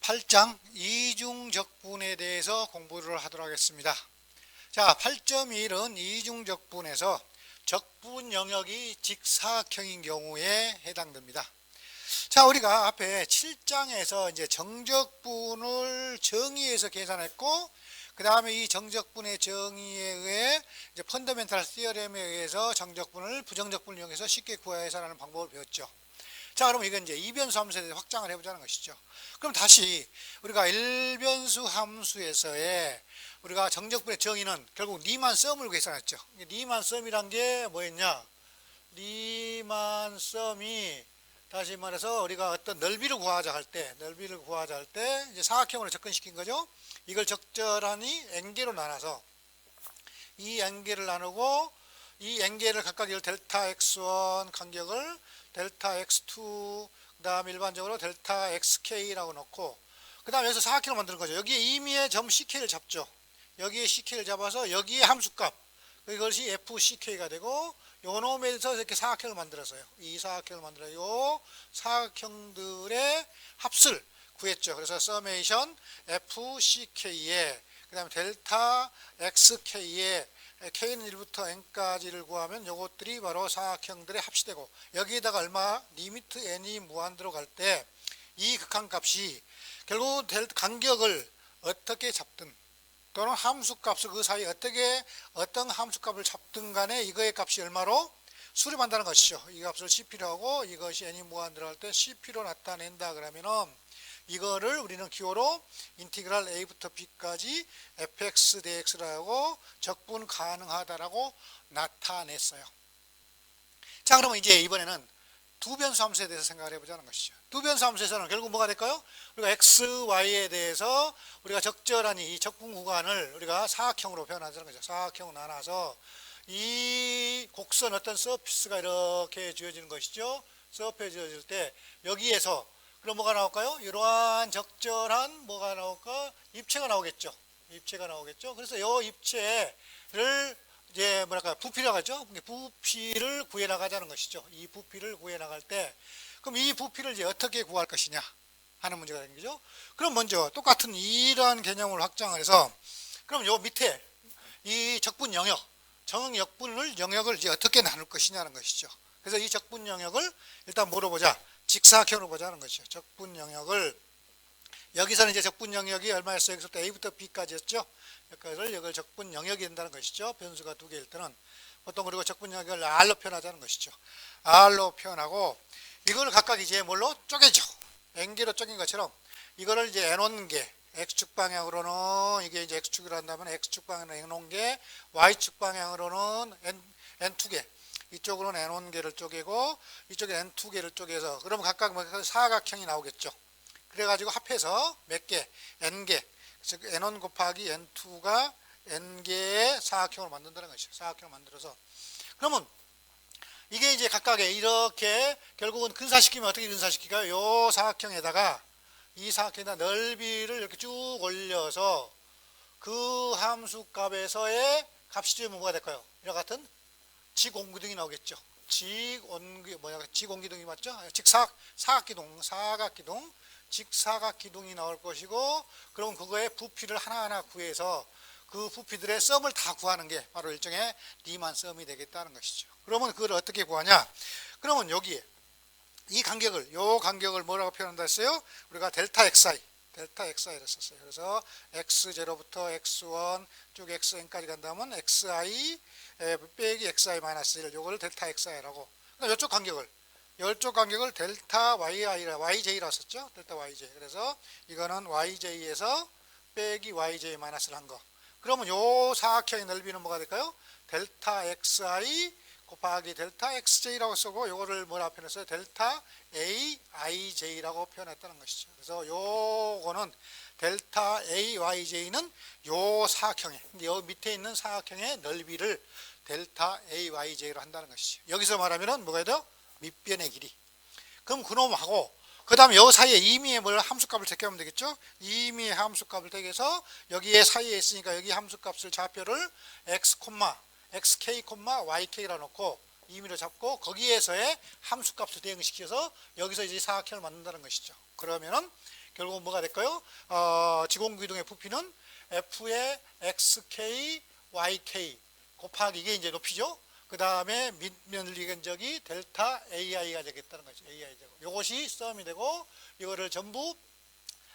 8장 이중적분에 대해서 공부를 하도록 하겠습니다. 자, 8.1은 이중적분에서 적분 영역이 직사각형인 경우에 해당됩니다. 자, 우리가 앞에 7장에서 이제 정적분을 정의해서 계산했고, 그 다음에 이 정적분의 정의에 의해 이제 펀더멘탈 시어렘에 의해서 정적분을 부정적분을 이용해서 쉽게 구해서라는 방법을 배웠죠. 자, 그러면 이건 이제 이변수 함수에 대해서 확장을 해보자는 것이죠. 그럼 다시 우리가 일변수 함수에서의 우리가 정적분의 정의는 결국 리만 썸을 계산했죠. 리만 썸이란 게 뭐였냐? 리만 썸이 다시 말해서 우리가 어떤 넓이를 구하자 할 때, 이제 사각형으로 접근시킨 거죠. 이걸 적절하니 n개로 나눠서 이 n개를 나누고 이 n개를 각각 이 델타 x1 간격을 델타 x2 그 다음 일반적으로 델타 xk라고 놓고 그 다음에 여기서 사각형을 만드는 거죠. 여기에 임의의 점 ck를 잡죠. 여기에 ck를 잡아서 여기에 함수값 이것이 fck가 되고 요 놈에서 이렇게 사각형을 만들어서요. 이 사각형을 만들어요. 요 사각형들의 합을 구했죠. 그래서 서메이션 fck에 그 다음에 델타 xk에 k는 1부터 n까지를 구하면 요것들이 바로 사각형들의 합이 되고 여기에다가 얼마? 리미트 n이 무한대로 갈 때 이 극한값이 결국 간격을 어떻게 잡든 또는 함수값을 그 사이에 어떤 함수값을 잡든 간에 이거의 값이 얼마로 수렴한다는 것이죠. 이 값을 cp로 하고 이것이 n이 무한대로 할 때 cp로 나타낸다 그러면은 이거를 우리는 기호로 인티그랄 a부터 b까지 fx dx라고 적분 가능하다라고 나타냈어요. 자, 그러면 이제 이번에는 두변수 함수에 대해서 생각을 해보자는 것이죠. 두변수 함수에서는 결국 뭐가 될까요? 우리가 x, y에 대해서 우리가 적절하니 이 적분 구간을 우리가 사각형으로 표현하자는 거죠. 사각형으로 나눠서 이 곡선 어떤 서피스가 이렇게 지어지는 것이죠. 서페 지어질 때 여기에서 그럼 뭐가 나올까요? 이러한 적절한 뭐가 나올까? 입체가 나오겠죠. 그래서 이 입체를 이제 뭐랄까 부피라고 하죠. 부피를 구해 나가자는 것이죠. 이 부피를 구해 나갈 때 그럼 이 부피를 이제 어떻게 구할 것이냐 하는 문제가 생기죠. 그럼 먼저 똑같은 이러한 개념을 확장을 해서 그럼 요 밑에 이 적분 영역, 영역을 이제 어떻게 나눌 것이냐는 것이죠. 그래서 이 적분 영역을 일단 뭐로 보자? 직사각형으로 보자는 것이죠. 적분 영역을 여기서는 이제 적분 영역이 얼마였어요? 여기서부터 a부터 b까지였죠. 이걸 적분 영역이 된다는 것이죠. 변수가 두 개일 때는 보통 그리고 적분 영역을 r로 표현하자는 것이죠. r로 표현하고 이걸 각각 이제 뭘로 쪼개죠. n개로 쪼갠 것처럼 이거를 이제 n1개 x축 방향으로는 이게 이제 x축이라 한다면 x축 방향으로는 n1개, y축 방향으로는 n2개. 이쪽으로는 n1개를 쪼개고 이쪽에 n2개를 쪼개서 그러면 각각 사각형이 나오겠죠. 그래가지고 합해서 몇 개? n개. 즉 n1 곱하기 n2가 n개의 사각형을 만든다는 것이죠. 사각형을 만들어서 그러면 이게 이제 각각의 이렇게 결국은 근사시키면 어떻게 근사시킬까요? 요 사각형에다가 이 사각형에다 넓이를 이렇게 쭉 올려서 그 함수값에서의 값이 주면 뭐가 될까요? 이와 같은 직온기둥이 나오겠죠. 직온기둥이 맞죠? 직사각기둥이 나올 것이고 그럼 그거의 부피를 하나하나 구해서 그 부피들의 썸을 다 구하는 게 바로 일종의 리만 썸이 되겠다는 것이죠. 그러면 그걸 어떻게 구하냐? 그러면 여기에 이 간격을 뭐라고 표현한다 했어요? 우리가 델타 xi를 썼어요. 그래서 x0부터 x1 쭉 xn까지 간다면 xi 빼기 xi 마이너스 1 요거를 델타 xi라고 이쪽 간격을 델타 yj라고 썼죠. 델타 yj. 그래서 이거는 yj에서 빼기 yj 마이너스를 한 거. 그러면 요 사각형의 넓이는 뭐가 될까요? 델타 xi 곱하기 델타 xj라고 쓰고 요거를 뭐라 표현했어요? 델타 aij라고 표현했다는 것이죠. 그래서 요거는 델타 ayj는 요 사각형의 요 밑에 있는 사각형의 넓이를 델타 ayj로 한다는 것이죠. 여기서 말하면은 뭐가 돼요? 밑변의 길이. 그럼 그놈하고 그 다음에 요 사이에 임의의 함수값을 택하면 되겠죠. 임의의 함수값을 택해서 여기에 사이에 있으니까 여기 함수값을 좌표를 xk, yk라 놓고 임의로 잡고 거기에서의 함수값을 대응시켜서 여기서 이제 사각형을 만든다는 것이죠. 그러면은 결국은 뭐가 될까요? 지공기둥의 부피는 F의 XK, YK 곱하기 이게 이제 높이죠. 그 다음에 밑면리 간격이 델타 AI가 되겠다는 거죠. AI 되고. 이것이 썸이 되고 이거를 전부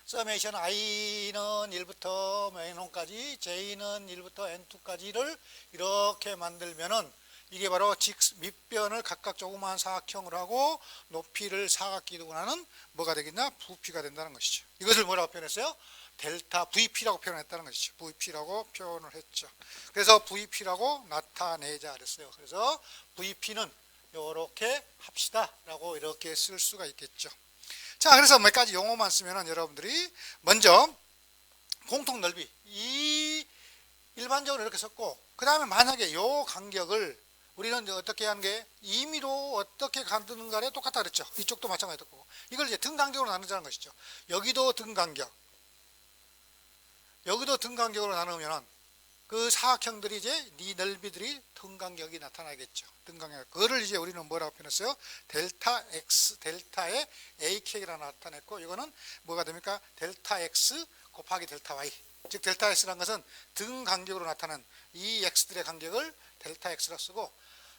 서메이션 i는 1부터 n1까지, j는 1부터 n2까지를 이렇게 만들면은 이게 바로 밑변을 각각 조그마한 사각형으로 하고 높이를 사각기둥을 하는 뭐가 되겠나? 부피가 된다는 것이죠. 이것을 뭐라고 표현했어요? 델타 VP라고 표현했다는 것이죠. VP라고 표현을 했죠. 그래서 VP라고 나타내자 그랬어요. 그래서 VP는 이렇게 합시다 라고 이렇게 쓸 수가 있겠죠. 자, 그래서 몇 가지 용어만 쓰면은 여러분들이 먼저 공통 넓이 이 일반적으로 이렇게 썼고, 그 다음에 만약에 요 간격을 우리는 어떻게 하는 게 임의로 어떻게 가두는 간에 똑같다 그랬죠. 이쪽도 마찬가지고 이걸 이제 등 간격으로 나누자는 것이죠. 여기도 등 간격, 여기도 등 간격으로 나누면은 그 사각형들이 이제 이 넓이들이 등 간격이 나타나겠죠. 등 간격. 그거를 이제 우리는 뭐라고 표현했어요? 델타 x, 델타의 ak가 나타냈고, 이거는 뭐가 됩니까? 델타 x 곱하기 델타 y. 즉 델타 x라는 것은 등 간격으로 나타난 이 x들의 간격을 델타 x라 쓰고,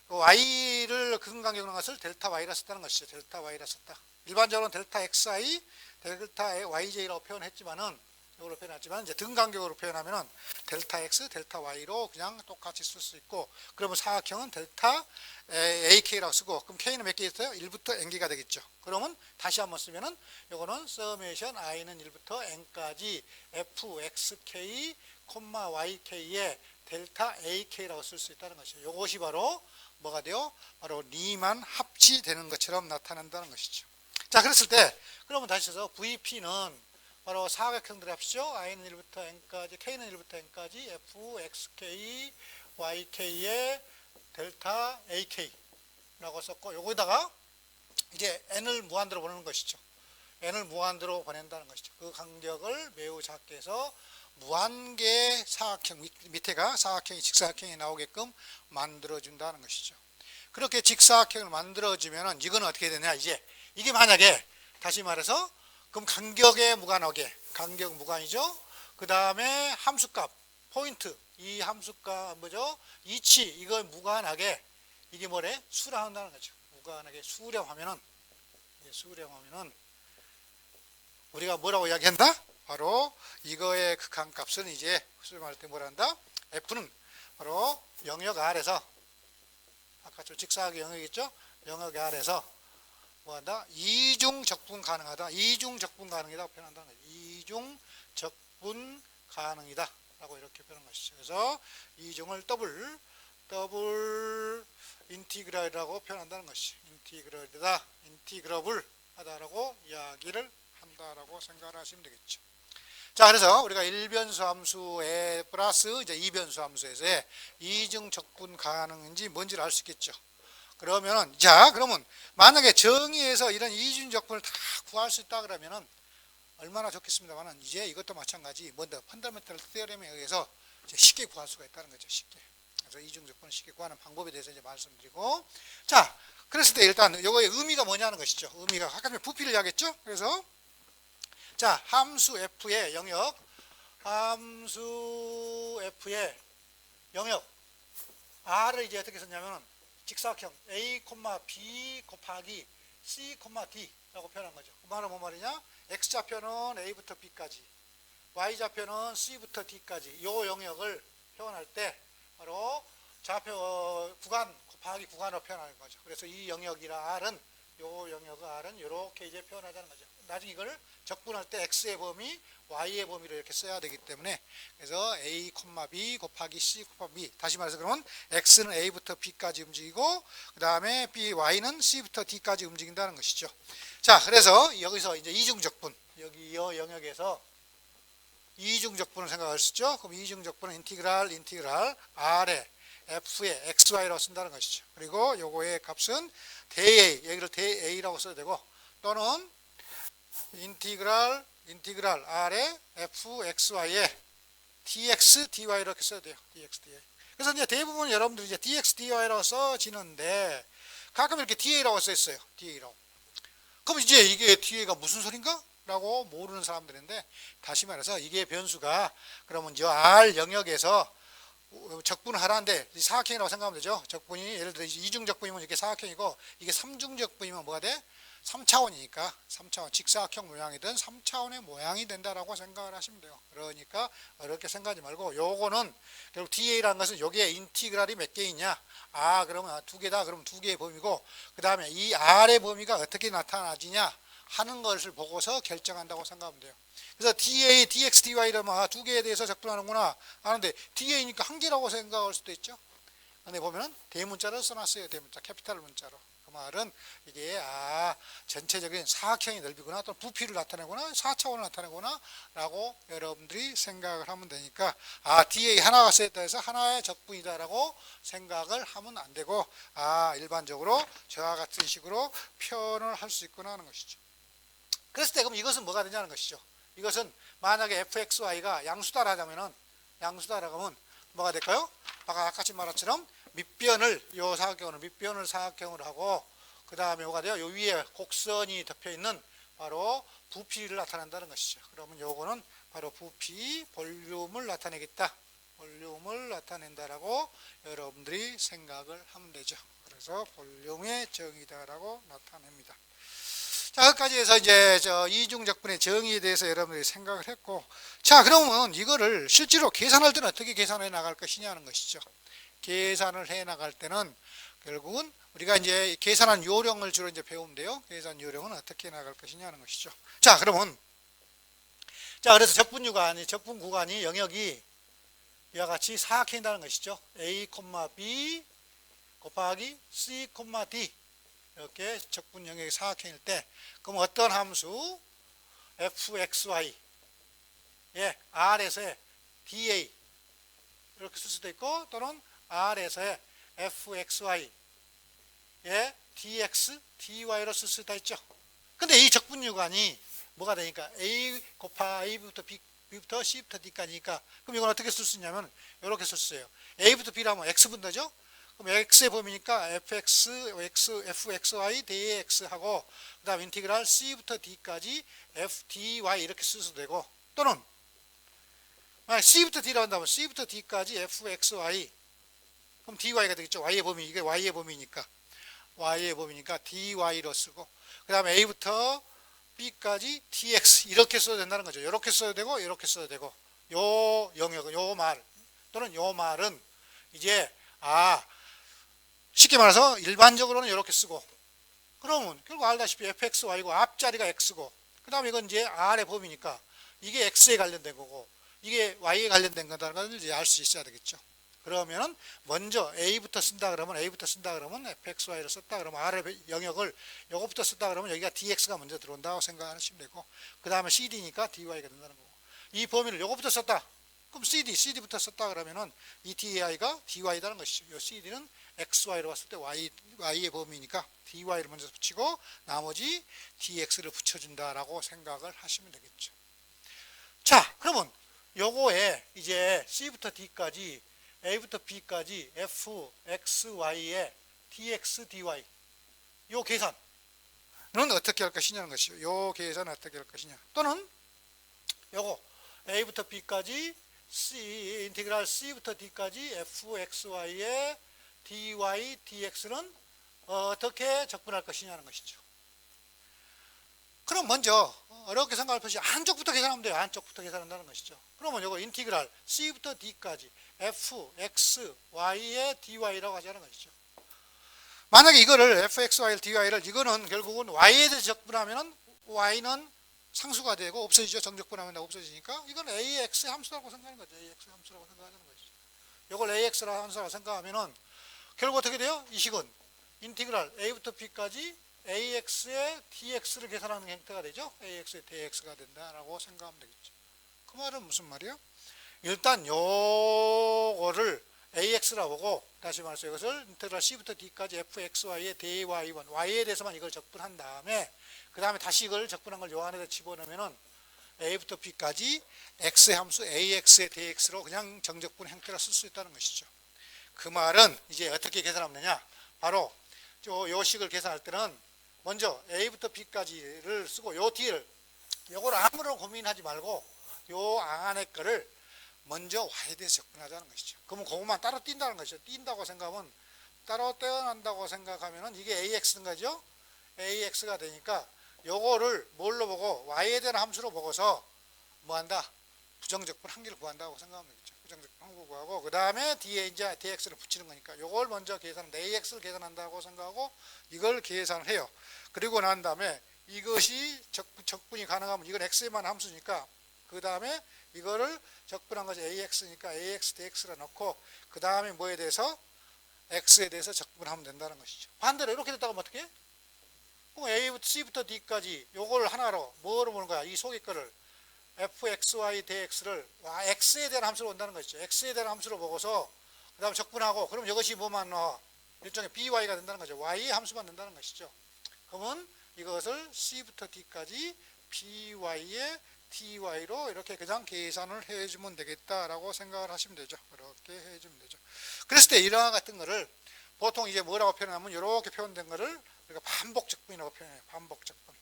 y를 등 간격으로 한 것을 델타 y라 썼다는 것이죠. 델타 y라 썼다. 일반적으로는 델타 xi, 델타 yj라고 표현했지만은 이걸로 표현했지만 이제 등 간격으로 표현하면은 델타 x, 델타 y로 그냥 똑같이 쓸 수 있고, 그러면 사각형은 델타 ak라고 쓰고, 그럼 k는 몇 개 있어요? 1부터 n개가 되겠죠. 그러면 다시 한번 쓰면은 요거는 서메이션 i는 1부터 n까지 fxk, yk의 델타 ak라고 쓸 수 있다는 것이죠. 요것이 바로 뭐가 돼요? 바로 리만 합치되는 것처럼 나타난다는 것이죠. 자, 그랬을 때 그러면 다시 해서 vp는 바로 사각형들 합시죠. i는 1부터 n까지, k는 1부터 n까지 f, xk, yk의 델타 ak라고 썼고, 요거에다가 이제 n을 무한대로 보내는 것이죠. n을 무한대로 보낸다는 것이죠. 그 간격을 매우 작게 해서 무한개 사각형, 밑에가 사각형이 직사각형이 나오게끔 만들어준다는 것이죠. 그렇게 직사각형을 만들어주면은 이건 어떻게 되냐, 이제 이게 만약에 다시 말해서 그럼 간격에 무관하게, 간격 무관이죠. 그 다음에 함수값, 포인트, 이 함수값 뭐죠? 이치, 이걸 무관하게, 이게 뭐래? 수렴한다는 거죠. 무관하게 수렴하면은 우리가 뭐라고 이야기한다? 바로 이거의 극한값은 이제 수렴할 때 뭐라 한다? F는 바로 영역 R에서, 아까 저 직사각의 영역이겠죠? 영역 R에서 뭐한다? 이중 적분 가능하다. 이중 적분 가능이라고 표현한다는 거죠. 이중 적분 가능이다 라고 이렇게 표현한 것이죠. 그래서 이중을 더블 인티그랄이라고 표현한다는 것이죠. 인티그랄이다, 인티그러블 하다라고 이야기를 한다라고 생각을 하시면 되겠죠. 자, 그래서 우리가 1변수 함수에 플러스 이제 2변수 함수에서의 이중 적분 가능인지 뭔지를 알 수 있겠죠. 그러면은, 자, 그러면 만약에 정의에서 이런 이중 적분을 다 구할 수 있다 그러면은 얼마나 좋겠습니다만은, 이제 이것도 마찬가지 뭔가 펀더멘털 티어렘에 의해서 이제 쉽게 구할 수가 있다는 거죠. 쉽게. 그래서 이중 적분을 쉽게 구하는 방법에 대해서 이제 말씀드리고, 자, 그랬을 때 일단 요거의 의미가 뭐냐는 것이죠. 의미가 아까 전에 부피를 이야기했죠. 그래서 자, 함수 f의 영역, r을 이제 어떻게 썼냐면은 직사각형 a, b 곱하기 c, d라고 표현한 거죠. 그 말은 뭐 말이냐? x좌표는 a부터 b까지, y좌표는 c부터 d까지 이 영역을 표현할 때 바로 좌표 구간 곱하기 구간으로 표현하는 거죠. 그래서 이 영역이라 R은, 요 영역의 R은 이렇게 이제 표현하자는 거죠. 나중에 이걸 적분할 때 x의 범위, y의 범위로 이렇게 써야 되기 때문에, 그래서 a, b 곱하기 c, b. 다시 말해서 그러면 x는 a부터 b까지 움직이고, 그 다음에 y는 c부터 d까지 움직인다는 것이죠. 자, 그래서 여기서 이제 이중적분, 여기 이 영역에서 이중적분을 생각할 수 있죠. 그럼 이중적분은 인티그랄 r의 f의 xy라고 쓴다는 것이죠. 그리고 요거의 값은 대A, 여기를 대A라고 써도 되고, 또는 인티그랄 r의 fxy의 dx, dy 이렇게 써도 돼요. dx, dy. 그래서 이제 대부분 여러분들이 이제 dx, dy라고 써지는데 가끔 이렇게 da라고 써 있어요. da라고. 그럼 이제 이게 da가 무슨 소린가? 라고 모르는 사람들인데, 다시 말해서 이게 변수가 그러면 저 R 영역에서 적분을 하라는데 사각형이라고 생각하면 되죠. 적분이 예를 들어 이중적분이면 이게 사각형이고, 이게 삼중적분이면 뭐가 돼? 3차원이니까 3차원 직사각형 모양이든 3차원의 모양이 된다라고 생각을 하시면 돼요. 그러니까 어렵게 생각하지 말고, 요거는 결국 DA라는 것은 여기에 인티그랄이 몇 개 있냐, 그러면 두 개다, 그러면 두 개의 범위고, 그 다음에 이 R의 범위가 어떻게 나타나지냐 하는 것을 보고서 결정한다고 생각하면 돼요. 그래서 DA, DX, DY라면 두 개에 대해서 적분하는구나 하는데, DA니까 한 개라고 생각할 수도 있죠. 근데 보면은 대문자를 써놨어요. 대문자, 캐피탈 문자로. 그 말은 이게 전체적인 사각형의 넓이구나, 또 부피를 나타내거나 4차원을 나타내거나 라고 여러분들이 생각을 하면 되니까, DA 하나가 세다 해서 하나의 적분이다 라고 생각을 하면 안 되고, 일반적으로 저와 같은 식으로 표현을 할 수 있구나 하는 것이죠. 그랬을 때 그럼 이것은 뭐가 되냐는 것이죠. 이것은 만약에 fxy가 양수다라 하자면은, 양수다라고 하면 뭐가 될까요? 아까 말한 것처럼 밑변을, 요 사각형으로 밑변을 사각형으로 하고, 그 다음에 뭐가 돼요? 요 위에 곡선이 덮여 있는 바로 부피를 나타낸다는 것이죠. 그러면 요거는 바로 부피, 볼륨을 나타내겠다, 볼륨을 나타낸다라고 여러분들이 생각을 하면 되죠. 그래서 볼륨의 정의다라고 나타냅니다. 자, 여기까지 해서 이제 이중적분의 정의에 대해서 여러분들이 생각을 했고, 자, 그러면 이거를 실제로 계산할 때는 어떻게 계산해 나갈 것이냐 하는 것이죠. 계산을 해 나갈 때는 결국은 우리가 이제 계산한 요령을 주로 이제 배우면 돼요. 계산 요령은 어떻게 나갈 것이냐 하는 것이죠. 자, 그러면 그래서 적분 구간이 영역이 이와 같이 사각형이라는 것이죠. A, B 곱하기 C, D 이렇게 적분 영역이 사각형일 때, 그럼 어떤 함수 fxy R에서의 dA 이렇게 쓸 수도 있고, 또는 R에서의 fxy dx, dy로 쓸 수도 있죠. 근데 이 적분 유관이 뭐가 되니까 A 곱하기 A부터 B부터 C부터 D까지니까, 그럼 이건 어떻게 쓸 수 있냐면 이렇게 쓸 수 있어요. A부터 B라면 X분더죠. 그럼 X의 범위니까 fxy dx 하고, 그 다음 인티그랄 C부터 D까지 fdy 이렇게 쓸 수도 되고, 또는 만약 C부터 D라고 한다면 C부터 D까지 fxy, 그럼 dy가 되겠죠. Y의 범위, 이게 Y의 범위니까 dy로 쓰고, 그 다음에 A부터 B까지 dx 이렇게 써도 된다는 거죠. 이렇게 써도 되고 이렇게 써도 되고, 요 영역은, 요 말 또는 요 말은 이제 쉽게 말해서 일반적으로는 이렇게 쓰고, 그러면 결국 알다시피 fxy고 앞자리가 x고, 그 다음에 이건 이제 r의 범위니까 이게 x에 관련된 거고 이게 y에 관련된 거다라는 걸 이제 알 수 있어야 되겠죠. 그러면은 먼저 A부터 쓴다 그러면 fxy를 썼다 그러면 R의 영역을 요거부터 썼다 그러면 여기가 dx가 먼저 들어온다고 생각하시면 되고, 그 다음에 cd니까 dy가 된다는 거고, 이 범위를 요거부터 썼다 그럼 cd부터 썼다 그러면은 이 di가 dy라는 것이죠. 요 cd는 xy로 봤을 때 y의 범위니까 dy를 먼저 붙이고 나머지 dx를 붙여준다라고 생각을 하시면 되겠죠. 자, 그러면 요거에 이제 c부터 d까지 a부터 b까지 f, x, y의 dx, dy 요 계산은 어떻게 할 것이냐는 것이죠. 요 계산은 어떻게 할 것이냐, 또는 요거 a부터 b까지 인티그랄 c부터 d까지 f, x, y의 dy, dx는 어떻게 적분할 것이냐는 것이죠. 그럼 먼저 어렵게 생각할 것이 한쪽부터 계산하면 돼요. 한쪽부터 계산한다는 것이죠. 그러면 이거 인티그랄 c부터 d까지 f, x, y의 dy라고 하자는 것이죠. 만약에 이거를 f, x, y, dy를 이거는 결국은 y에 대해서 적분하면은 y는 상수가 되고 없어지죠. 정적분하면 없어지니까 이건 ax의 함수라고 생각하는 거죠. ax 함수라고 생각하는 것이죠. 이걸 ax라는 함수라고 생각하면은 결국 어떻게 돼요? 이 식은 인티그랄 a부터 b까지 ax의 dx를 계산하는 형태가 되죠. ax의 dx가 된다라고 생각하면 되겠죠. 그 말은 무슨 말이에요? 일단 요거를 ax라고 보고, 다시 말해서 이것을 인테그랄 c부터 d까지 fxy의 dy1 y에 대해서만 이걸 적분한 다음에, 그 다음에 다시 이걸 적분한 걸 요 안에다 집어넣으면은 a부터 b까지 x의 함수 ax의 dx로 그냥 정적분 형태로 쓸 수 있다는 것이죠. 그 말은 이제 어떻게 계산하면 되냐, 바로 요 식을 계산할 때는 먼저 a부터 b까지를 쓰고 요 뒤를 요걸 아무런 고민하지 말고 요 안에 거를 먼저 y에 대해서 접근하자는 것이죠. 그러면 그것만 따로 띈다는 것이죠. 띈다고 생각하면 따로 떼어난다고 생각하면은 이게 ax인 거죠. ax가 되니까 요거를 뭘로 보고 y에 대한 함수로 보고서 뭐 한다? 부정적분 한 개를 구한다고 생각하면 되겠죠. 부정적분 한 개 구하고 그 다음에 뒤에 이제 dx를 붙이는 거니까 요걸 먼저 계산한 ax를 계산한다고 생각하고 이걸 계산을 해요. 그리고 난 다음에 이것이 적분이 가능하면 이건 x에만 함수니까 그 다음에 이거를 적분한 것이 ax니까 ax dx를 넣고 그 다음에 뭐에 대해서 x에 대해서 적분하면 된다는 것이죠. 반대로 이렇게 됐다가 면 어떻게? a부터 c부터 d까지 요걸 하나로 뭐로 보는 거야? 이 속의 거를 fxy dx를 x에 대한 함수로 온다는 것이죠. x에 대한 함수로 보고서 그 다음 적분하고 그럼 이것이 뭐만 나와? 일종의 by가 된다는 거죠. y의 함수만 된다는 것이죠. 그러면 이것을 c부터 d까지 by의 ty로 이렇게 그냥 계산을 해주면 되겠다라고 생각을 하시면 되죠. 이렇게 해주면 되죠. 그랬을 때 이러한 같은 거를 보통 이제 뭐라고 표현하면 이렇게 표현된 거를 우리가 반복적분이라고 표현해요. 반복적분.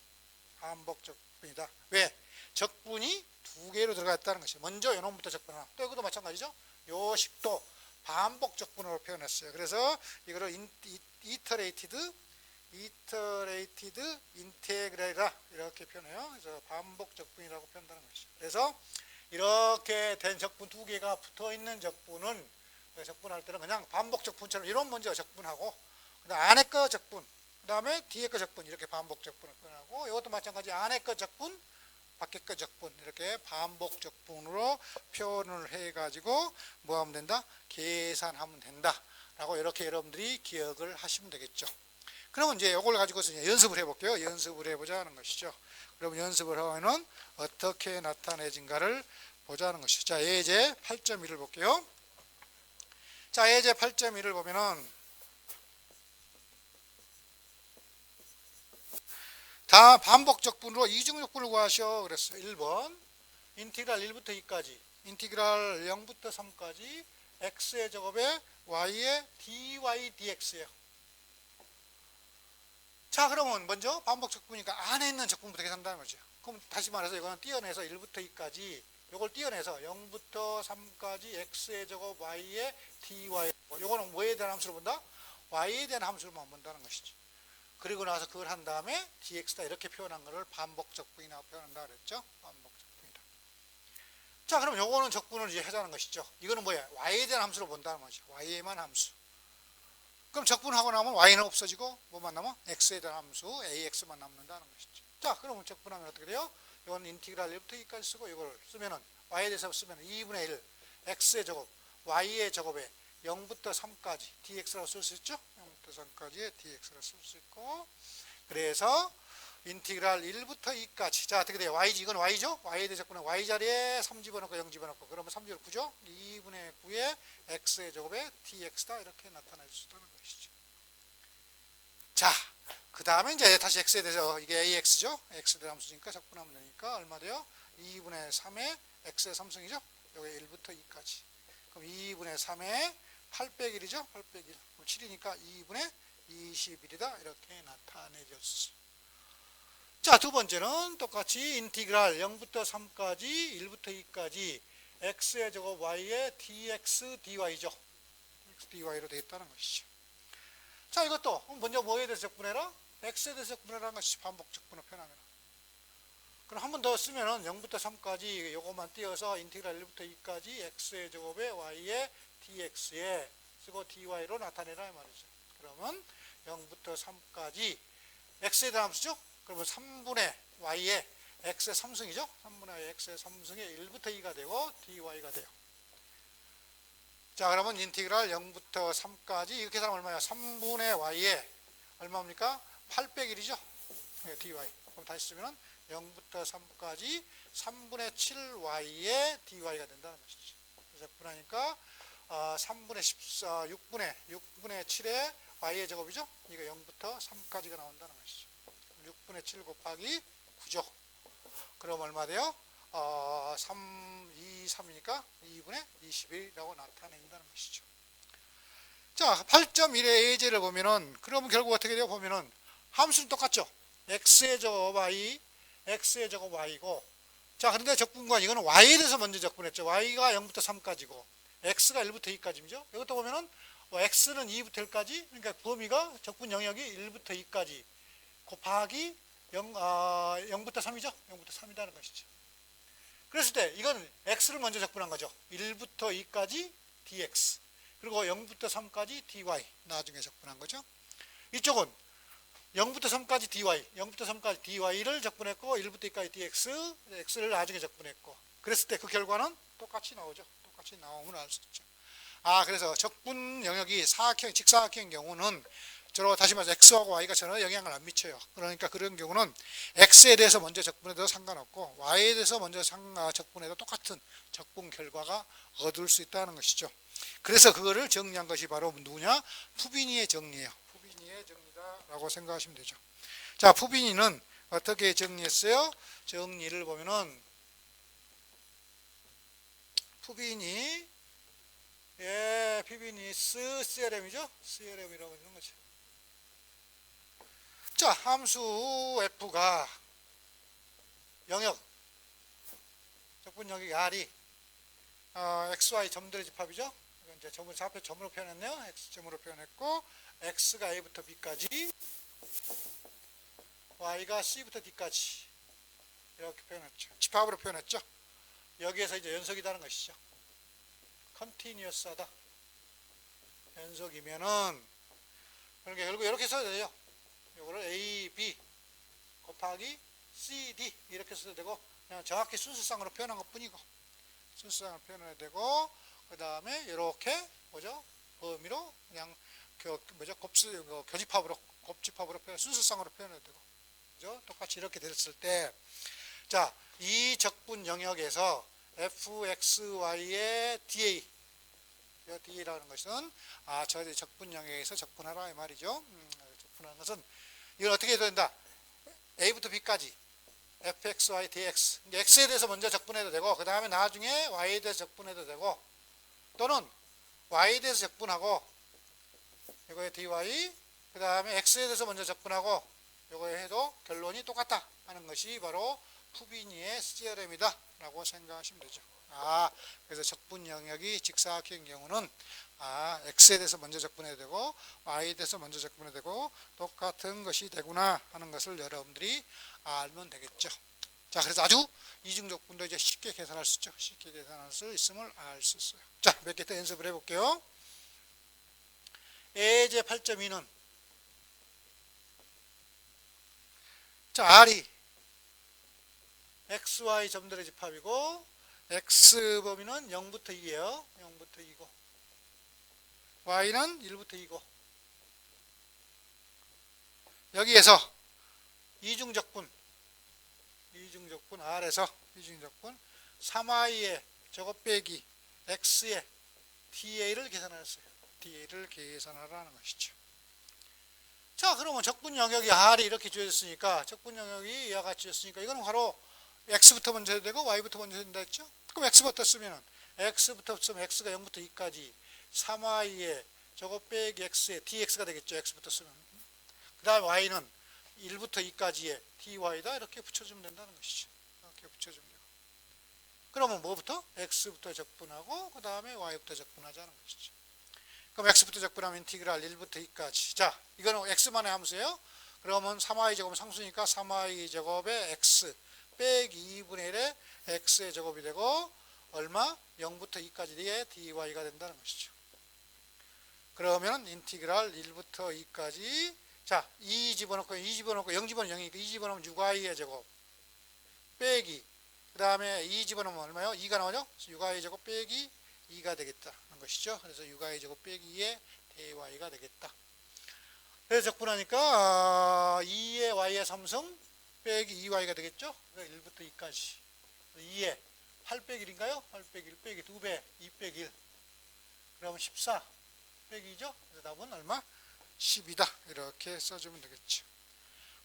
반복적분이다. 왜? 적분이 두 개로 들어갔다는 것이에요. 먼저 요놈부터 적분하나. 또 이것도 마찬가지죠. 요 식도 반복적분으로 표현했어요. 그래서 이거를 iterated 인테그랄이라 이렇게 표현해요. 그래서 반복적분이라고 표현하는 것이죠. 그래서 이렇게 된 적분 두 개가 붙어 있는 적분은 적분할 때는 그냥 반복적분처럼 이런 먼저 적분하고 그다음 안에 거 적분, 그다음에 뒤에 거 적분 이렇게 반복적분을 표현하고 이것도 마찬가지 안에 거 적분, 밖에 거 적분 이렇게 반복적분으로 표현을 해가지고 뭐 하면 된다? 계산하면 된다라고 이렇게 여러분들이 기억을 하시면 되겠죠. 그러면 이제 이걸 가지고서 이제 연습을 해볼게요. 연습을 해보자는 것이죠. 그럼 연습을 하면은 어떻게 나타내진가를 보자는 것이죠. 자, 예제 8.1을 볼게요. 자, 예제 8.1을 보면은 다 반복적분으로 이중적분을 구하셔 그랬어요. 1번 인티그랄 1부터 2까지 인티그랄 0부터 3까지 x의 제곱에 y의 dy dx예요. 자, 그러면 먼저 반복적분이니까 안에 있는 적분부터 계산한다는 거죠. 그럼 다시 말해서 이거는 띄어내서 1부터 2까지 이걸 띄어내서 0부터 3까지 x의 제곱 y의 dy 이거는 뭐에 대한 함수를 본다? y에 대한 함수로만 본다는 것이죠. 그리고 나서 그걸 한 다음에 dx다 이렇게 표현한 거를 반복적분이라고 표현한다 그랬죠. 반복적분이다. 자, 그럼 요거는 적분을 이제 하자는 것이죠. 이거는 뭐야? y에 대한 함수로 본다는 거죠. y에만 함수. 그럼 적분하고 나면 y는 없어지고 뭐만 남아? x에 대한 함수 ax만 남는다는 것이죠. 자, 그러면 적분하면 어떻게 돼요? 이건 인티그랄 1부터 2까지 쓰고 이걸 쓰면은 y에 대해서 쓰면 2분의 1 x의 제곱 y의 제곱에 0부터 3까지 dx라고 쓸 수 있죠? 0부터 3까지의 dx라고 쓸 수 있고 그래서 인티그랄 1부터 2까지 자, 어떻게 돼요? y지 이건 y죠? y에 대해서 적분은 y 자리에 3 집어넣고 0 집어넣고 그러면 3제곱 9죠? 2분의 9의 x의 제곱에 dx다 이렇게 나타낼 수 있다는 것이죠. 자, 그 다음에 이제 다시 x에 대해서 이게 ax죠? x에 대한 함수니까 적분하면 되니까 얼마 돼요? 2분의 3의 x의 3승이죠? 여기 1부터 2까지 그럼 2분의 3의 8 빼기 1이죠? 8 빼기 1 그럼 7이니까 2분의 21이다 이렇게 나타내졌어요. 자, 두 번째는 똑같이 인티그랄 0부터 3까지 1부터 2까지 x의 제곱 y의 dx dy죠. dx dy로 되어 있다는 것이죠. 자, 이것도 먼저 뭐에 대해서 적분해라? x에 대해서 적분해라는 것이 반복적분을 표현하면. 그럼 한 번 더 쓰면은 0부터 3까지 요것만 띄어서 인티그랄 1부터 2까지 x의 제곱에 y의 dx에 쓰고 dy로 나타내라 이 말이죠. 그러면 0부터 3까지 x에 대한 함수죠? 그러면 3분의 y의 x의 3승이죠? 3분의 x의 3승에 1부터 2가 되고 dy가 돼요. 자, 그러면 인티그랄 0부터 3까지 이렇게 계산하면 얼마야? 3분의 y에 얼마입니까? 8 빼기 1이죠? dy. 그럼 다시 쓰면 0부터 3까지 3분의 7y의 dy가 된다는 것이죠. 그래서 분하니까 3분의 14, 6분의 7의 y의 제곱이죠? 이거 0부터 3까지가 나온다는 것이죠. 6분의 7 곱하기 9죠. 그럼 얼마 돼요? 3이니까 2분의 21이라고 나타낸다는 것이죠. 자, 8.1의 예제를 보면은, 그러면 결국 어떻게 돼요? 보면은, 함수는 똑같죠? x의 제곱 y, x의 제곱 y고, 자, 그런데 적분과 이거는 y에 대해서 먼저 적분했죠. y가 0부터 3까지고 x가 1부터 2까지죠. 이것도 보면은 x는 2부터 1까지, 그러니까 범위가 적분 영역이 1부터 2까지 곱하기 0부터 3이죠. 0부터 3이라는 것이죠. 그랬을 때 이건 x를 먼저 적분한 거죠. 1부터 2까지 dx, 그리고 0부터 3까지 dy 나중에 적분한 거죠. 이쪽은 0부터 3까지 dy, 0부터 3까지 dy를 적분했고 1부터 2까지 dx, x를 나중에 적분했고, 그랬을 때 그 결과는 똑같이 나오죠. 똑같이 나오면 알 수 있죠. 그래서 적분 영역이 사각형, 직사각형인 경우는 저로 다시 말해서 x하고 y가 전혀 영향을 안 미쳐요. 그러니까 그런 경우는 x에 대해서 먼저 적분해도 상관없고 y에 대해서 먼저 적분해도 똑같은 적분 결과가 얻을 수 있다는 것이죠. 그래서 그거를 정리한 것이 바로 누구냐? 푸비니의 정리예요. 푸비니의 정리다라고 생각하시면 되죠. 자, 푸비니는 어떻게 정리했어요? 정리를 보면은 푸비니, 푸비니스 CRM이죠. CRM이라고 하는 거죠. 자, 함수 f가 영역, 적분 영역 R이 xy 점들의 집합이죠. 이제 점을 앞에 점으로 표현했네요. x점으로 표현했고, x가 a부터 b까지, y가 c부터 d까지 이렇게 표현했죠. 집합으로 표현했죠. 여기에서 이제 연속이라는 것이죠. 컨티뉴어스하다. 연속이면은 그러니까 결국 이렇게 써야 돼요. 이거를 a, b 곱하기 c, d 이렇게 써도 되고, 그냥 정확히 순서상으로 표현한 것 뿐이고, 순서상으로 표현해야 되고, 그 다음에 이렇게 뭐죠? 범위로 그냥 곱집합으로 표현, 순서상으로 표현해야 되고, 그죠? 똑같이 이렇게 됐을 때, 자, 이 적분 영역에서 fxy의 dA, dA라는 것은 저 적분 영역에서 적분하라 이 말이죠. 적분하는 것은 이건 어떻게 해야 된다? a부터 b까지 fxy dx, x에 대해서 먼저 적분해도 되고, 그 다음에 나중에 y에 대해서 적분해도 되고, 또는 y에 대해서 적분하고 이거에 dy, 그 다음에 x에 대해서 먼저 적분하고 이거에 해도 결론이 똑같다 하는 것이 바로 푸비니의 CRM이다 라고 생각하시면 되죠. 그래서 적분 영역이 직사각형인 경우는 x에 대해서 먼저 적분해야 되고 y에 대해서 먼저 적분해야 되고 똑같은 것이 되구나 하는 것을 여러분들이 알면 되겠죠. 자, 그래서 아주 이중적분도 이제 쉽게 계산할 수 있죠. 쉽게 계산할 수 있음을 알 수 있어요. 자, 몇 개 더 연습을 해볼게요. 예제 8.2는 자, R이 XY 점들의 집합이고 X 범위는 0부터 2예요. 0부터 2고 Y는 1부터 2고 여기에서 이중적분 R에서 이중적분 3Y의 저것 빼기 X의 DA를 계산하였어요. DA를 계산하라는 것이죠. 자, 그러면 적분 영역이 R이 이렇게 주어졌으니까 적분 영역이 이와 같이 주어졌으니까 이거는 바로 X부터 먼저 해도 되고 Y부터 먼저 해도 된다 했죠. 그럼 X부터 쓰면은 X부터 쓰면 X가 0부터 2까지 3Y의 저것 빼기 X의 DX가 되겠죠. X부터 쓰면. 그 다음에 Y는 1부터 2까지의 DY다 이렇게 붙여주면 된다는 것이죠. 이렇게 붙여주면 되고. 그러면 뭐부터? X부터 적분하고 그 다음에 Y부터 적분하자는 것이죠. 그럼 X부터 적분하면 인티그랄 1부터 2까지. 자, 이거는 X만의 함수예요. 그러면 3Y 제곱은 상수니까 3Y 제곱의 X 빼기 2분의 1의 X의 제곱이 되고 얼마? 0부터 2까지의 DY가 된다는 것이죠. 그러면 인티그랄 1부터 2까지 자, 2 집어넣고 0 집어넣으면 0이니까 2 집어넣으면 6y의 제곱 빼기 그 다음에 2 집어넣으면 얼마요? 2가 나오죠? 6y 제곱 빼기 2가 되겠다는 것이죠. 그래서 6y 제곱 빼기 2의 dy가 되겠다. 그래서 적분하니까 2의 y의 3승 빼기 2y가 되겠죠? 1부터 2까지 2의 8 빼기 1인가요? 8 빼기 1 빼기 2배 2 빼기 1 그러면 14 빼기 2죠? 그래서 답은 얼마? 10이다. 이렇게 써주면 되겠죠.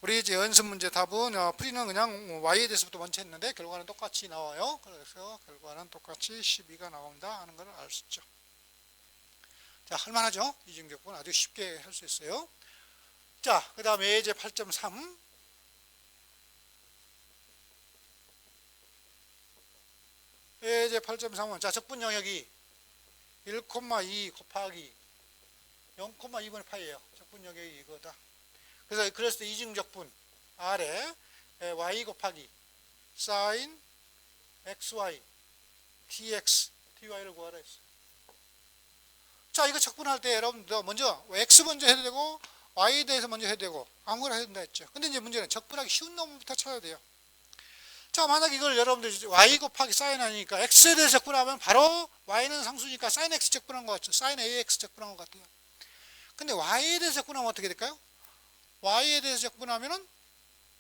우리 이제 연습 문제 답은 풀이는 그냥 y에 대해서부터 먼저 했는데 결과는 똑같이 나와요. 그래서 결과는 똑같이 12가 나온다 하는 걸 알 수 있죠. 자, 할만하죠? 이중적분 아주 쉽게 할 수 있어요. 자, 그 다음에 예제 8.3 예제 8.3은 자 적분 영역이 1,2 곱하기 0,2분의 파이예요. 적분 영역이 이거다. 그래서 때 이중 적분 아래 y 곱하기 sin xy dx dy를 구하라 했어. 자, 이거 적분할 때 여러분들 먼저 x 먼저 해도 되고 y에 대해서 먼저 해도 되고 아무거나 해도 된다 했죠. 근데 이제 문제는 적분하기 쉬운 놈부터 찾아야 돼요. 자, 만약 이걸 여러분들 y 곱하기 sin 아니니까 x에 대해서 적분하면 바로 y는 상수니까 sin x 적분한 것 같죠. sin ax 적분한 것 같아요. 근데 y에 대해서 적분하면 어떻게 될까요? y에 대해서 적분하면은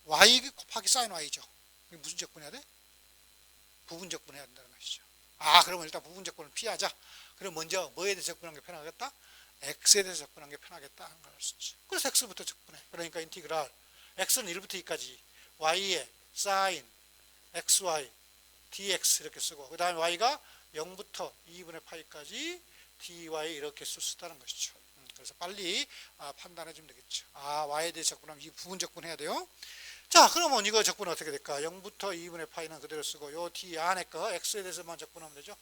y 곱하기 sin y죠. 이게 무슨 적분해야 돼? 부분 적분해야 된다는 것이죠. 아, 그러면 일단 부분 적분을 피하자. 그럼 먼저 뭐에 대해서 적분하는 게 편하겠다? x에 대해서 적분하는 게 편하겠다 하는 걸 알 수 있죠. 그래서 x부터 적분해. 그러니까 인티그랄 x는 1부터 2까지 y에 sin xy dx 이렇게 쓰고 그 다음에 y가 0부터 2분의 파이까지 dy 이렇게 쓸 수 있다는 것이죠. 그래서 빨리 판단해 주면 되겠죠. 아, y에 대해 적분하면 이 부분 적분해야 돼요. 자, 그러면 이거 적분 어떻게 될까? 0부터 2분의 파이는 그대로 쓰고 요 d 안에 거 x에 대해서만 적분하면 되죠.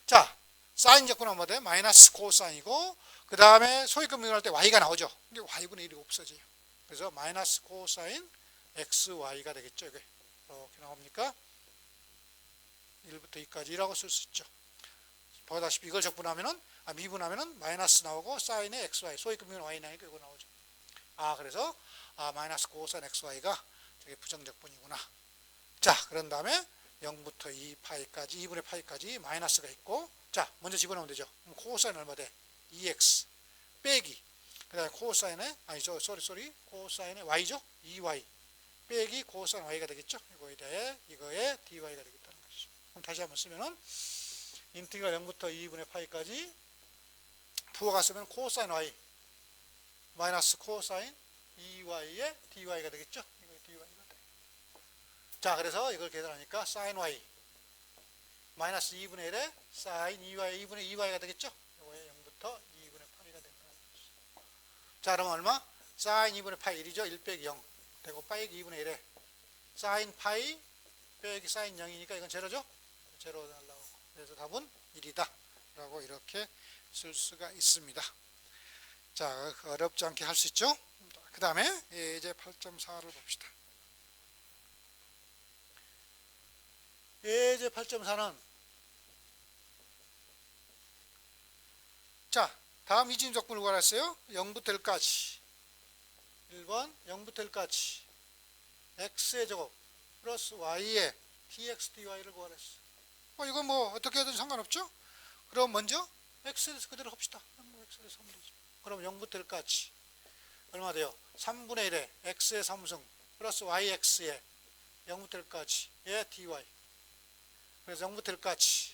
자, 사인 적분하면 뭐 돼? 마이너스 코사인이고 그 다음에 소위급 미분할 때 y가 나오죠. 근데 y분의 1이 없어져요. 그래서 마이너스 코사인 xy가 되겠죠. 이게 이렇게 나옵니까? 1부터 2까지라고 쓸 수 있죠. 보다시피 이걸 적분하면은 미분하면은 마이너스 나오고 사인의 xy 소위급 미분 y 나니까 이거 나오죠. 아, 그래서 마이너스 코사인 xy가 저게 부정적분이구나. 자, 그런 다음에 0부터 2파이까지 2분의 파이까지 마이너스가 있고 자, 먼저 집어넣으면 되죠. 그럼 코사인 얼마 돼? 2x 빼기 그 다음에 코사인의 코사인의 y죠. 2y 빼기 코사인 y가 되겠죠. 이거에 dy가 되겠다는 것이죠. 그럼 다시 한번 쓰면은 인티그랄 0부터 2분의 파이까지 부호가 쓰면 코사인 y 마이너스 코사인 2y의 dy가 되겠죠. 이거 dy가 돼. 자, 그래서 이걸 계산하니까 sin y 마이너스 2분의 1에 sin 2y 2분의 2y가 되겠죠. 이거에 0부터 2분의 파이가 된다는 것이죠. 자, 그러면 얼마? sin 2분의 파이 1이죠. 1 빼기 0 되고 파이기 2분의 1에 sin 파이 빼기 sin 0이니까 이건 제로죠. 제로 날라오고 그래서 답은 1이다 라고 이렇게 쓸 수가 있습니다. 자, 어렵지 않게 할 수 있죠. 그 다음에 예제 8.4를 봅시다. 예제 8.4는 자, 다음 이중 적분을 구하랬어요. 0부터 1까지 1번 0부터 1까지 x의 제곱 플러스 y의 dx dy를 구하랬어. 이건 뭐 어떻게 해도 상관없죠. 그럼 먼저 x에 대해서 그대로 합시다. x에 대해서 하면 되죠. 그럼 0부터 1까지 얼마 돼요? 3분의 1에 x의 3승 플러스 yx의 0부터 1까지 의 dy 그래서 0부터 1까지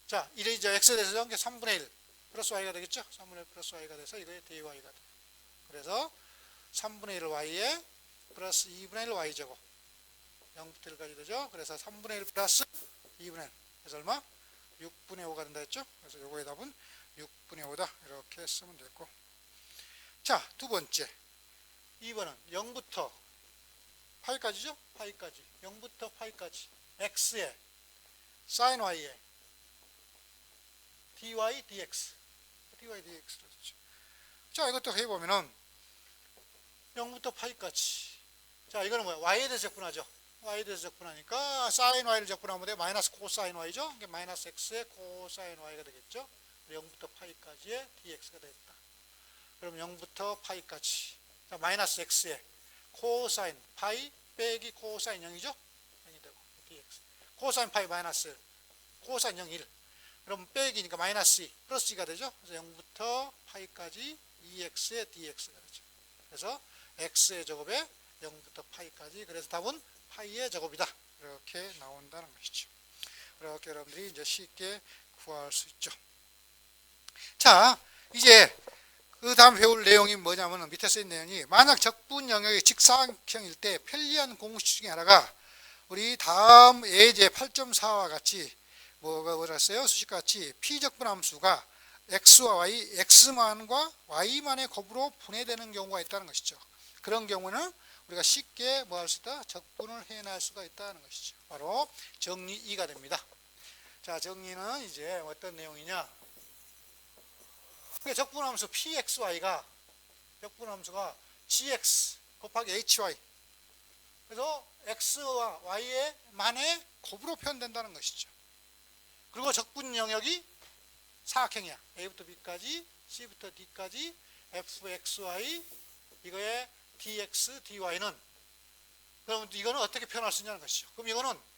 자, 이제 x에 대해서 3분의 1 플러스 y가 되겠죠? 3분의 1 플러스 y가 돼서 이거에 dy가 돼요. 그래서 3분의 1 y에 플러스 2분의 1 y제곱 0부터 1까지 되죠? 그래서 3분의 1 플러스 2분의 1 그래서 얼마? 6분의 5가 된다 했죠? 그래서 요거의 답은 6분의 5다 이렇게 쓰면 되고 자, 두 번째 2번은 0부터 파이까지죠? 파이까지 0부터 파이까지 x에 sin y에 dy dx dy dx 자, 이것도 해보면은 0부터 파이까지 자, 이거는 뭐야? y에 대해서 적분하죠. y에 대해서 적분하니까 sin y를 적분하면 돼. 마이너스 코사인 y죠. 이게 마이너스 x의 코사인 y가 되겠죠. 0부터 파이까지의 dx가 되겠다. 그럼 0부터 파이까지 자, 마이너스 x의 코사인 파이 빼기 코사인 0이죠. 0이 되고 dx 코사인 파이 마이너스 코사인 0 1 그럼 빼기니까 마이너스 2 플러스 2가 되죠. 그래서 0부터 파이까지 2x의 dx가 되죠. 그래서 x의 제곱에 0부터 파이까지 그래서 답은 파이의 제곱이다 이렇게 나온다는 것이죠. 이렇게 여러분들이 이제 쉽게 구할 수 있죠. 자, 이제 그 다음 배울 내용이 뭐냐면 밑에 쓰인 내용이 만약 적분 영역이 직사각형일 때 편리한 공식 중에 하나가 우리 다음 예제 8.4와 같이 뭐랬어요? 수식같이 P적분함수가 X와 Y, X만과 Y만의 곱으로 분해되는 경우가 있다는 것이죠. 그런 경우는 우리가 쉽게 뭐 할 수 있다? 적분을 해낼 수가 있다는 것이죠. 바로 정리 2가 됩니다. 자, 정리는 이제 어떤 내용이냐. 적분함수 pxy가 적분함수가 gx 곱하기 hy. 그래서 x와 y의 만의 곱으로 표현된다는 것이죠. 그리고 적분 영역이 사각형이야. a부터 b까지, c부터 d까지 fxy 이거의 dx, dy는 그럼 이거는 어떻게 표현할 수 있냐는 것이죠. 그럼 이거는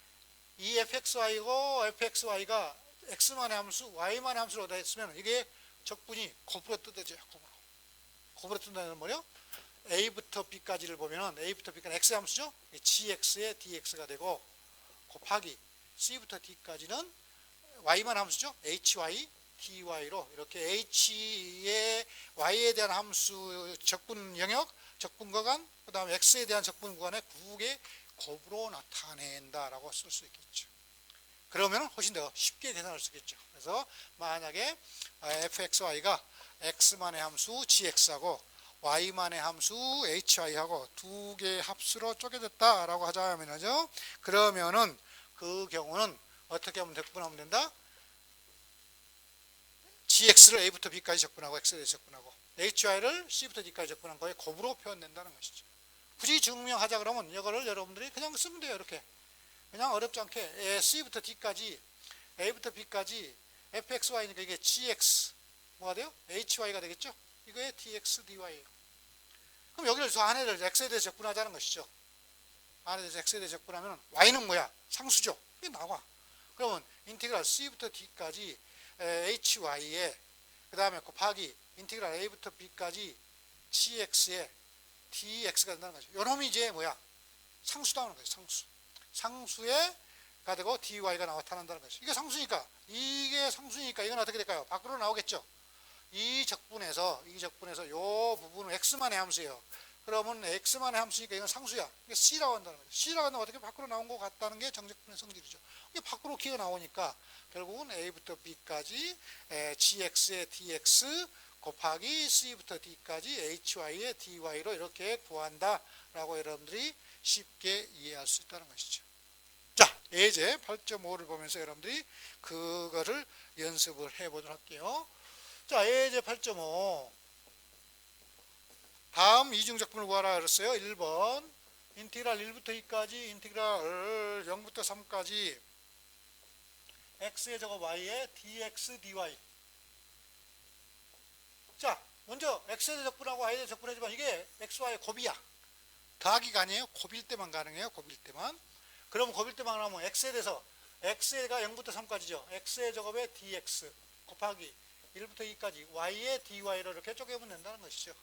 이 fxy고 fxy가 x만의 함수, y만의 함수로 됐으면 이게 적분이 곱으로 뜯어져요. 곱으로 뜯어지는 뭐요? a부터 b까지를 보면은 a부터 b까지 x 함수죠. gx의 dx가 되고 곱하기 c부터 d까지는 y만 함수죠. hy, dy로 이렇게 h의 y에 대한 함수 적분 영역, 적분 구간, 그 다음에 x에 대한 적분 구간의 구국의 곱으로 나타낸다라고 쓸 수 있겠죠. 그러면 훨씬 더 쉽게 계산할 수 있겠죠. 그래서 만약에 fxy가 x만의 함수 gx하고 y만의 함수 hy하고 두 개의 합수로 쪼개졌다라고 하자면요. 그러면은 그 경우는 어떻게 하면 적분하면 된다? gx를 a부터 b까지 적분하고 x에 대해서 적분하고 hy를 c부터 d까지 적분한 거에 곱으로 표현된다는 것이죠. 굳이 증명하자 그러면 이거를 여러분들이 그냥 쓰면 돼요. 이렇게 그냥 어렵지 않게 c부터 d까지 a부터 b까지 fxy니까 이게 gx 뭐가 돼요? hy가 되겠죠? 이거의 dx dy예요. 그럼 여기를 저 안에를 x에 대해서 적분하자는 것이죠. 안에 대해서 x에 대해서 적분하면 y는 뭐야? 상수죠. 이게 나와. 그러면 인티그랄 c부터 d까지 hy에 그 다음에 곱하기 인티그랄 a부터 b까지 gx에 dx가 된다는 거죠. 요놈이 이제 뭐야? 상수다는 거죠. 상수에 가 되고 dy가 나타난다는 거죠. 이게 상수니까 이건 어떻게 될까요? 밖으로 나오겠죠. 이 적분에서 요 부분은 x만의 함수예요. 그러면 x만의 함수니까 이건 상수야. 이게 c라고 한다는 거죠. c라고 한다면 어떻게 밖으로 나온 것 같다는 게 정적분의 성질이죠. 이게 밖으로 기어 나오니까 결국은 a부터 b까지 gx의 dx 곱하기 c부터 d까지 hy의 dy로 이렇게 구한다라고 여러분들이 쉽게 이해할 수 있다는 것이죠. 자, 예제 8.5를 보면서 여러분들이 그거를 연습을 해보도록 할게요. 자, 예제 8.5 다음 이중적분을 구하라 그랬어요. 1번 인티그랄 1부터 2까지 인티그랄 0부터 3까지 x의 제곱 y의 dx dy. 자, 먼저 x에 대해 적분하고 y에 대해 적분하지만 이게 xy의 곱이야. 더하기가 아니에요. 곱일 때만 가능해요. 곱일 때만. 그러면 곱일 때만 하면 x에 대해서 x가 0부터 3까지죠. x의 제곱의 dx 곱하기 1부터 2까지 y의 dy로 이렇게 쪼개면 된다는 것이죠.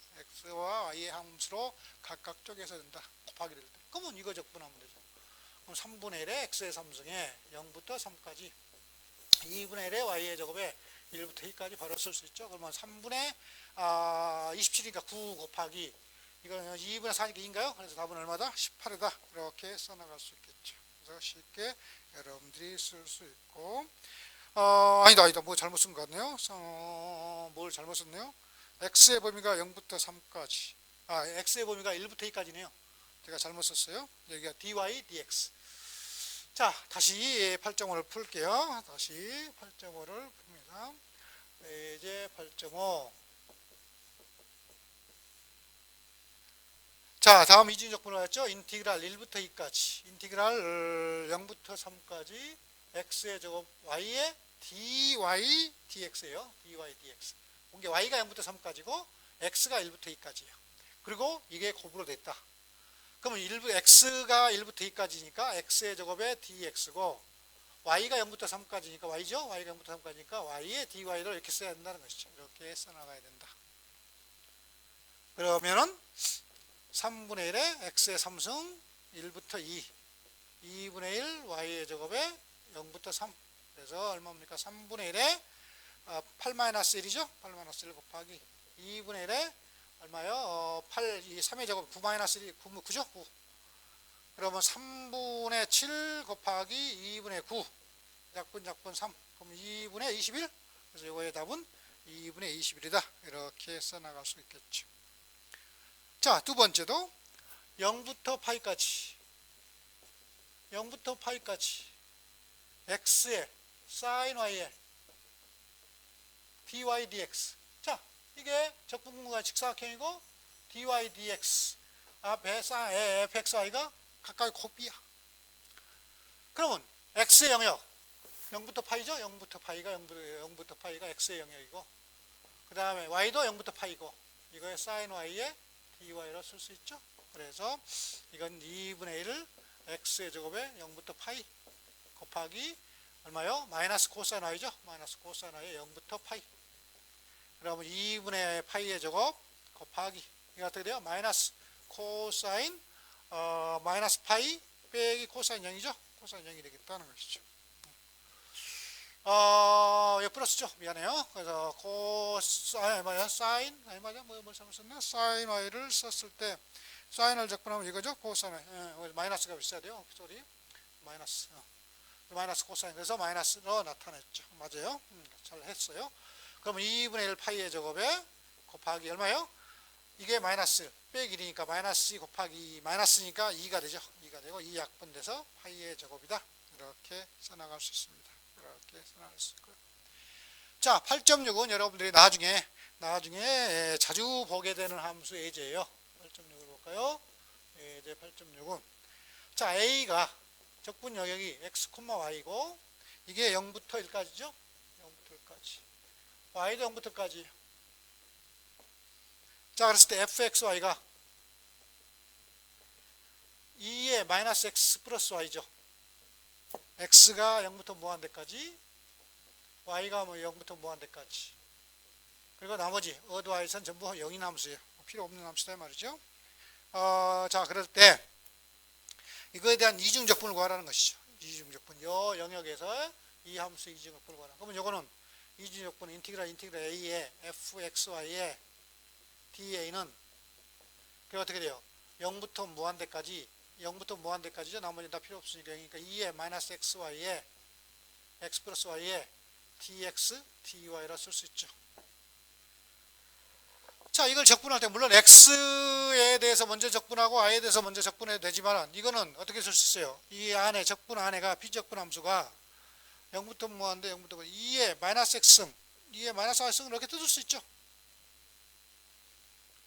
x와 y의 함수로 각각 쪼개서 된다. 곱하기 될 때. 그러면 이거 적분하면 되죠. 그럼 3분의 1의 x의 삼승에 0부터 3까지 2분의 1의 y의 제곱에 1부터 2까지 바로 쓸 수 있죠. 그러면 3분의 27이니까 9 곱하기 이거는 2분의 4니까 2인가요? 그래서 답은 얼마다? 18이다. 이렇게 써나갈 수 있겠죠. 그래서 쉽게 여러분들이 쓸 수 있고 아니다. 뭐 잘못 쓴 것 같네요. 뭘 잘못 썼네요. x의 범위가 0부터 3까지 x의 범위가 1부터 2까지네요. 제가 잘못 썼어요. 여기가 dy, dx. 자, 다시 8.5를 풀게요. 다시 8.5를 풉니다. 이제 8.5. 자, 다음 이중적분을 했죠. 인티그랄 1부터 2까지, 인티그랄 0부터 3까지 x의 제곱 y의 dy dx예요. dy dx. 이게 y가 0부터 3까지고 x가 1부터 2까지예요. 그리고 이게 곱으로 됐다. 그러면 x가 1부터 2까지니까 x의 제곱에 dx고 y가 0부터 3까지니까 y죠. y가 0부터 3까지니까 y의 dy를 이렇게 써야 된다는 것이죠. 이렇게 써나가야 된다. 그러면은 3분의 1에 x의 3승 1부터 2 2분의 1 y의 제곱에 0부터 3 그래서 얼마입니까? 3분의 1에 8-1이죠? 8-1 곱하기 2분의 1에 얼마요? 3의 제곱 9-1이 9죠? 9. 그러면 3분의 7 곱하기 2분의 9 약분 3 그럼 2분의 21 그래서 이거의 답은 2분의 21이다. 이렇게 써나갈 수 있겠죠. 자, 두 번째도 0부터 파이까지 x의 sin y의 dy dx. 자, 이게 적분분모가 직사각형이고 dy dx 앞에 fxy가 각각 곱이야. 그러면 x의 영역 0부터 파이죠. 0부터 파이가 x의 영역이고, 그 다음에 y도 0부터 파이고, 이거의 sin y의 dy로 쓸 수 있죠. 그래서 이건 2분의 1을 x의 제곱에 0부터 파이 곱하기 얼마요? 마이너스 코사인 y죠. 마이너스 코사인 y의 0부터 파이. 그러면 2분의 파이의 제곱 곱하기, 이거 어떻게 돼요? 마이너스 코사인 마이너스 파이 빼기 코사인 0이죠. 코사인 0이 되겠다는 것이죠. 예, 플러스죠. 미안해요. 그래서 사인, 뭘 잘못 썼나? 사인 y를 썼을 때, 사인을 적분하면 이거죠. 코사인 y. 마이너스가 있어야 돼요. 소리. 마이너스. 마이너스 코사인. 그래서 마이너스로 나타냈죠. 맞아요. 잘 했어요. 그러면 2분의 1 파이의 제곱에 곱하기 얼마예요? 이게 마이너스 빼기 1이니까 마이너스 2 곱하기 마이너스니까 2가 되죠. 2가 되고 2 약분돼서 파이의 제곱이다. 이렇게 써나갈 수 있습니다. 이렇게 써나갈 수 있고요. 자, 8.6은 여러분들이 나중에 자주 보게 되는 함수 예제예요. 8.6을 볼까요? 예제 8.6은 자, A가 적분 영역이 x, y고 이게 0부터 1까지죠. 0부터 1까지. y도 0부터 1까지. 자, 그랬을 때 fxy가 2의 마이너스 x 플러스 y죠. x가 0부터 무한대까지, y가 0부터 무한대까지. 그리고 나머지 어드 y선 전부 0인 함수예요. 필요 없는 함수다 말이죠. 자, 그럴 때 이거에 대한 이중적분을 구하라는 것이죠. 이중적분. 요 영역에서 이 함수 이중적분을 구하라. 그러면 요거는 이중적분 인티그랄 a의 fxy의 da는 그게 어떻게 돼요? 0부터 무한대까지죠. 나머지는 다 필요 없으니까 0이니까 2의 마이너스 xy의 x 플러스 y의 dx, dy라 쓸 수 있죠. 자, 이걸 적분할 때 물론 x에 대해서 먼저 적분하고 y에 대해서 먼저 적분해도 되지만 이거는 어떻게 쓸 수 있어요? 이 안에 적분 안에가 비적분 함수가 0부터 무한대 0부터 2의 마이너스 x승, 2의 마이너스 y승을 이렇게 뜯을 수 있죠.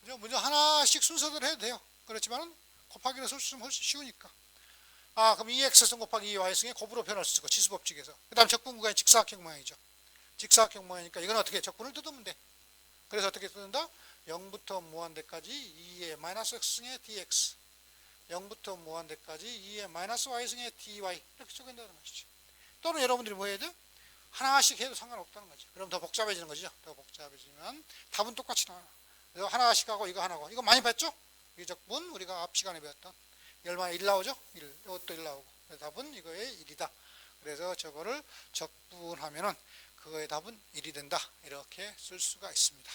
먼저 하나씩 순서대로 해도 돼요. 그렇지만 곱하기로 쓸 수 있으면 훨씬 쉬우니까. 그럼 2x승 곱하기 2y승의 곱으로 표현할 수 있고 치수법칙에서. 그 다음 적분 구간이 직사각형 모양이죠. 직사각형 모양이니까 이건 어떻게 적분을 뜯으면 돼. 그래서 어떻게 뜯는다? 0부터 무한대까지 2의 마이너스 x승의 dx, 0부터 무한대까지 2의 마이너스 y승의 dy 이렇게 적는다는 것이죠. 또는 여러분들이 뭐 해야 돼? 하나씩 해도 상관없다는 거죠. 그럼 더 복잡해지는 거죠. 더 복잡해지면 답은 똑같이 나와요. 그래서 하나씩 하고 이거 하나고 이거 많이 봤죠? 이 적분 우리가 앞 시간에 배웠던 얼마에 1 나오죠? 1. 이것도 1 나오고. 그래서 답은 이거의 1이다. 그래서 저거를 적분하면은 그거의 답은 1이 된다. 이렇게 쓸 수가 있습니다.